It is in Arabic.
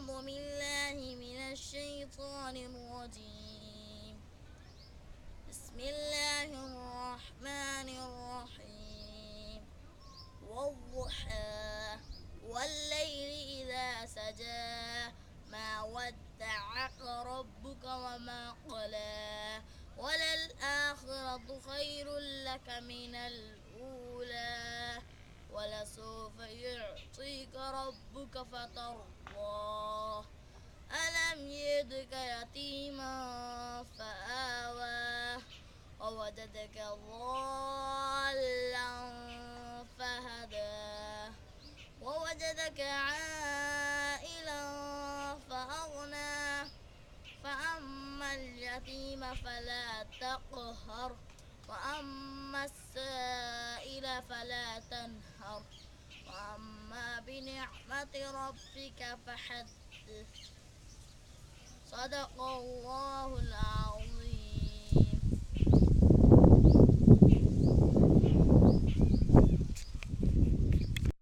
أعوذ بالله من الشيطان الرجيم. بسم الله الرحمن الرحيم. والضحى والليل إذا سجى ما ودعك ربك وما قلى وللآخرة خير لك من الأولى ولسوف يعطيك ربك فترضى ألم يجدك يتيما فآوى ووجدك ضالا فهدى ووجدك عائلا فأغنى فأما اليتيم فلا تقهر وأما السائل فلا تنهر وأما بنعمة ربك فحدث. صدق الله العظيم.